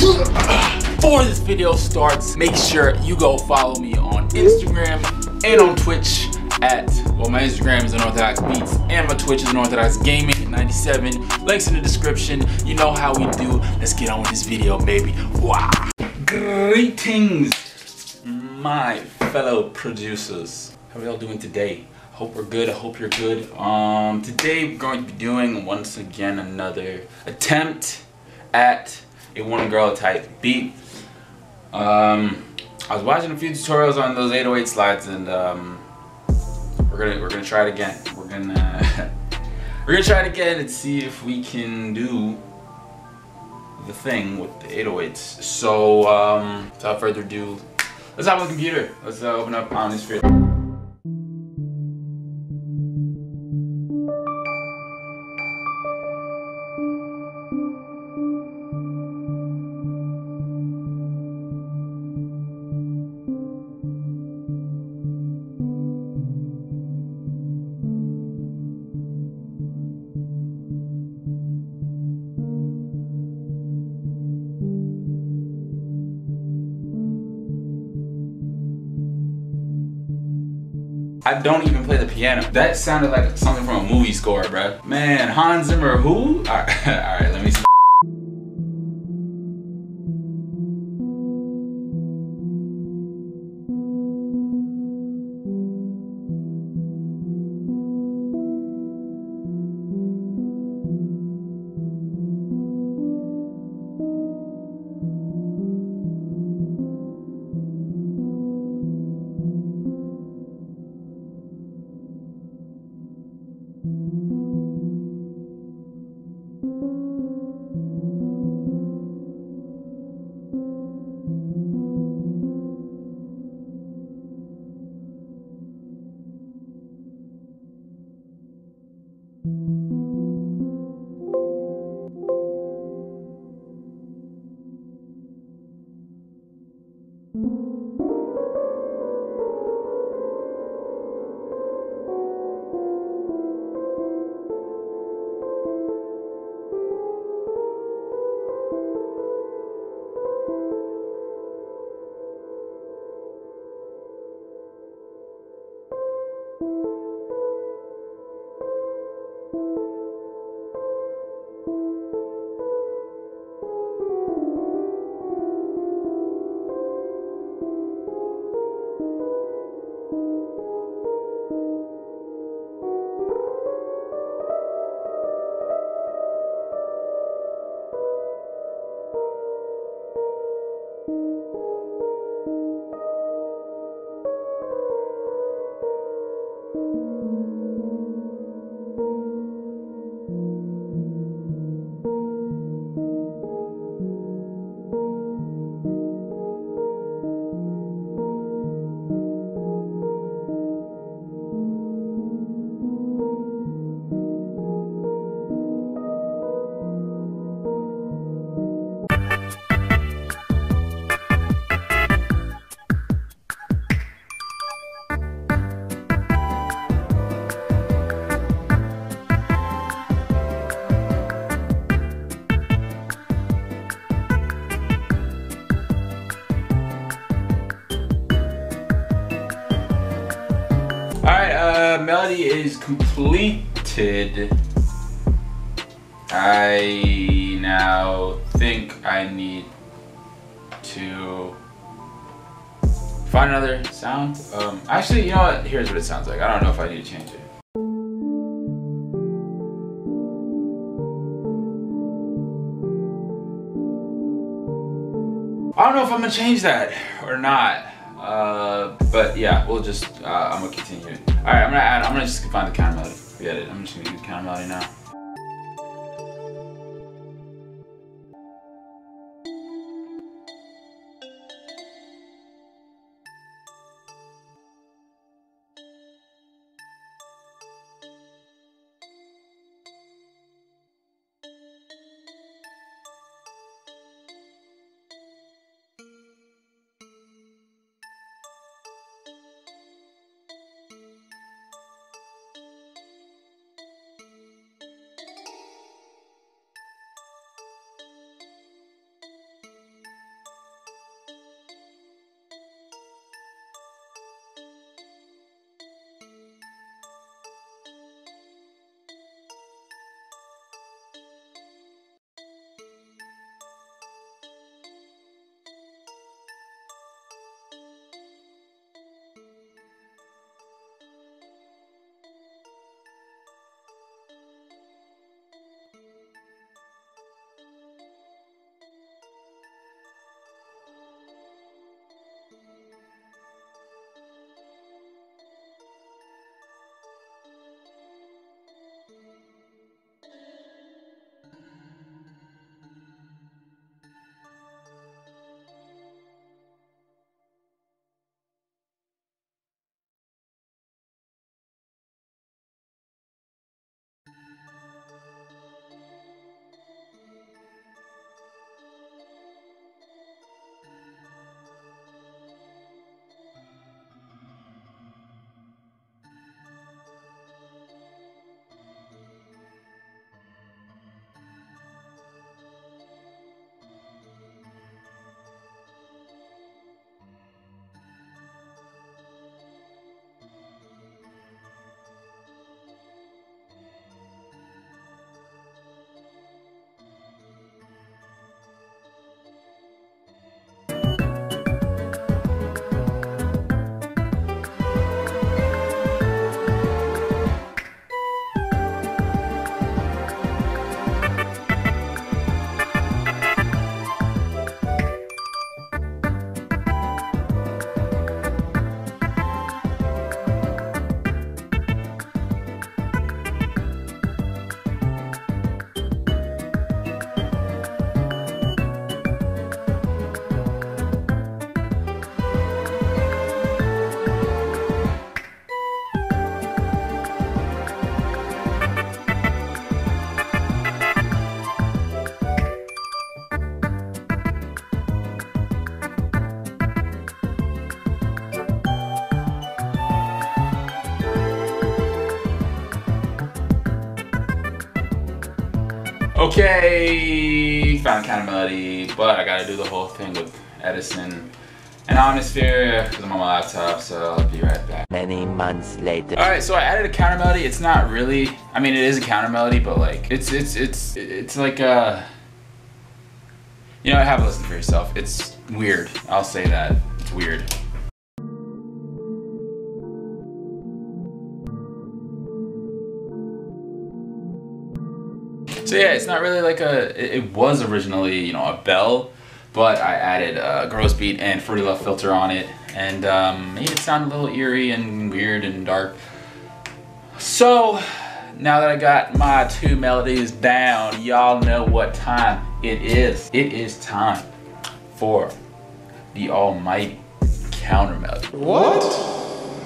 Before this video starts, make sure you go follow me on Instagram and on Twitch at, well, my Instagram is Unorthodox Beats and my Twitch is Unorthodox Gaming 97. Links in the description. You know how we do. Let's get on with this video, baby. Wow. Greetings, my fellow producers. How are y'all doing today? Hope we're good. I hope you're good. Today we're going to be doing once again another attempt at a Wondagurl type beat. I was watching a few tutorials on those 808 slides, and we're gonna try it again. We're gonna try it again and see if we can do the thing with the 808s. So without further ado, let's hop on the computer. Let's open up Omnisphere. I don't even play the piano. That sounded like something from a movie score, bruh. Man, Hans Zimmer, who? Alright, let me see. Alright, melody is completed. I now think I need to find another sound. Actually, you know what? Here's what it sounds like. I don't know if I need to change it. I don't know if I'm gonna change that or not. But yeah, we'll just, I'm gonna continue it. Alright, I'm gonna just find the counter melody. Forget it, I'm just gonna do the counter melody now. Okay, found the counter melody, but I gotta do the whole thing with Edison and Omnisphere because I'm on my laptop, so I'll be right back. Many months later. Alright, so I added a counter melody. It's not really, I mean it is a counter melody, but like it's like you know, have a listen for yourself. It's weird. I'll say that. It's weird. So yeah, it's not really like it was originally, you know, a bell, but I added a gross beat and Fruity Love filter on it, and made it sound a little eerie and weird and dark. So now that I got my two melodies down, y'all know what time it is. It is time for the almighty counter melody. What?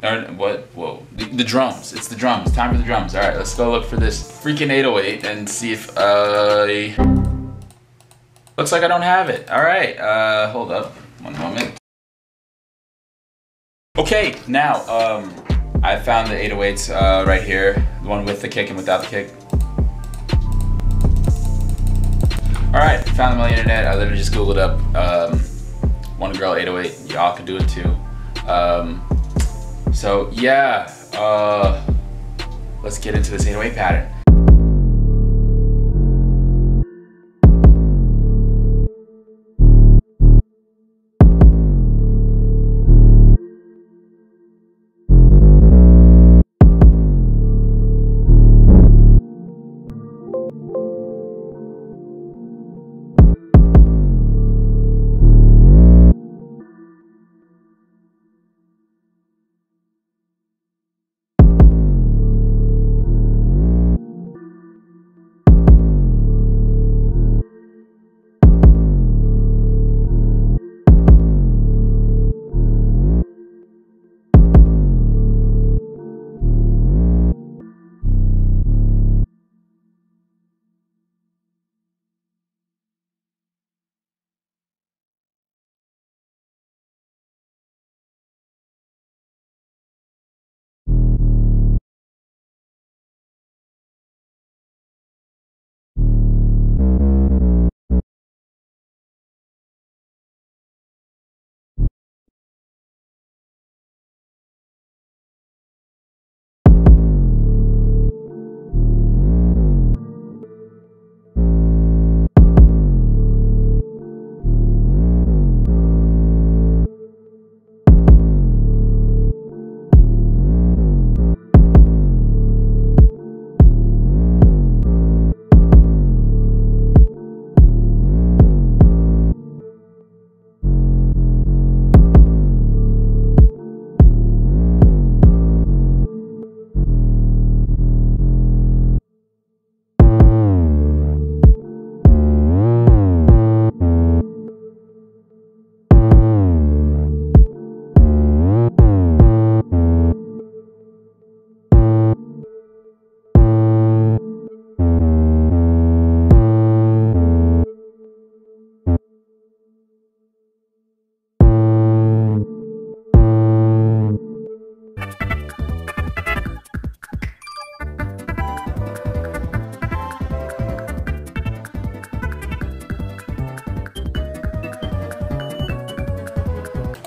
Or what? Whoa. The drums. It's the drums. Time for the drums. Alright, let's go look for this freaking 808 and see if looks like I don't have it. Alright, hold up. One moment. Okay, now, I found the 808s right here. The one with the kick and without the kick. Alright, found them on the internet. I literally just googled up Wondagurl 808. Y'all can do it too. So yeah, let's get into this 808 pattern.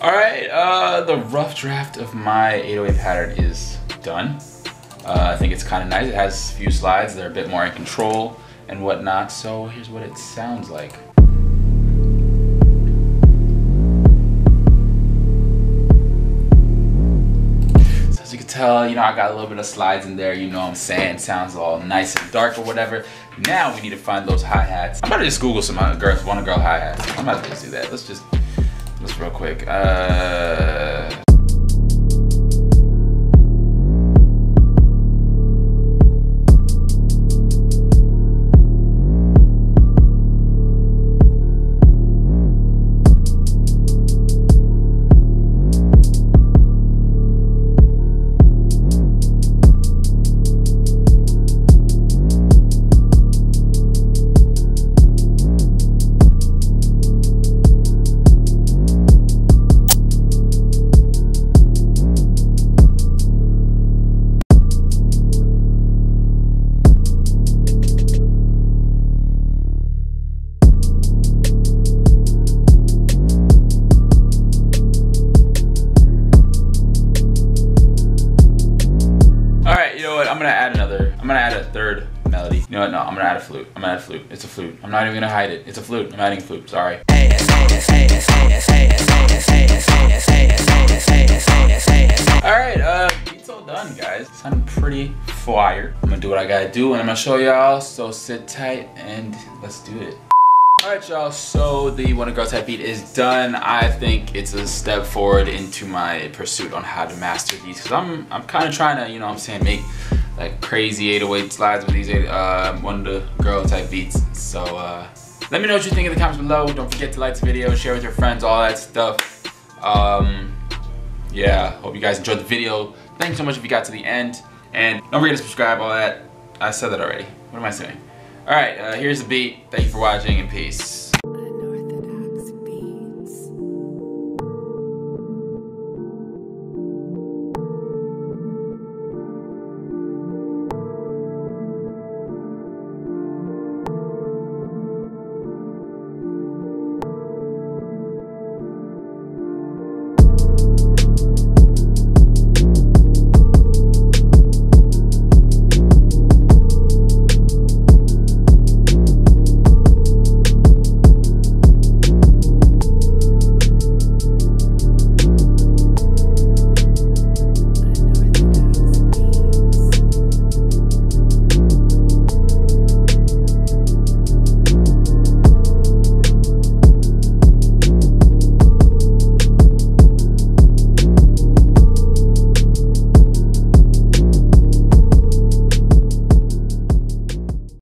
Alright, the rough draft of my 808 pattern is done. I think it's kind of nice. It has a few slides. They're a bit more in control and whatnot. So here's what it sounds like. So as you can tell, you know, I got a little bit of slides in there. You know what I'm saying? It sounds all nice and dark or whatever. Now we need to find those hi-hats. I'm about to just Google some Wondagurl hi-hats. I'm about to just do that. Let's real quick. I'm gonna add a third melody. You know what? No, I'm gonna add a flute. I'm gonna add a flute. It's a flute. I'm not even gonna hide it. It's a flute. I'm adding a flute. Sorry. Alright, beat's all done, guys. Sounding pretty fire. I'm gonna do what I gotta do and I'm gonna show y'all. So sit tight and let's do it. Alright y'all, so the Wondagurl type beat is done. I think it's a step forward into my pursuit on how to master these. Cause I'm kind of trying to, you know what I'm saying, make like crazy 808 slides with these Wondagurl type beats. So let me know what you think in the comments below. Don't forget to like the video, share with your friends, all that stuff. Yeah, hope you guys enjoyed the video. Thanks so much if you got to the end. And don't forget to subscribe, all that. I said that already. What am I saying? Alright, here's the beat. Thank you for watching and peace.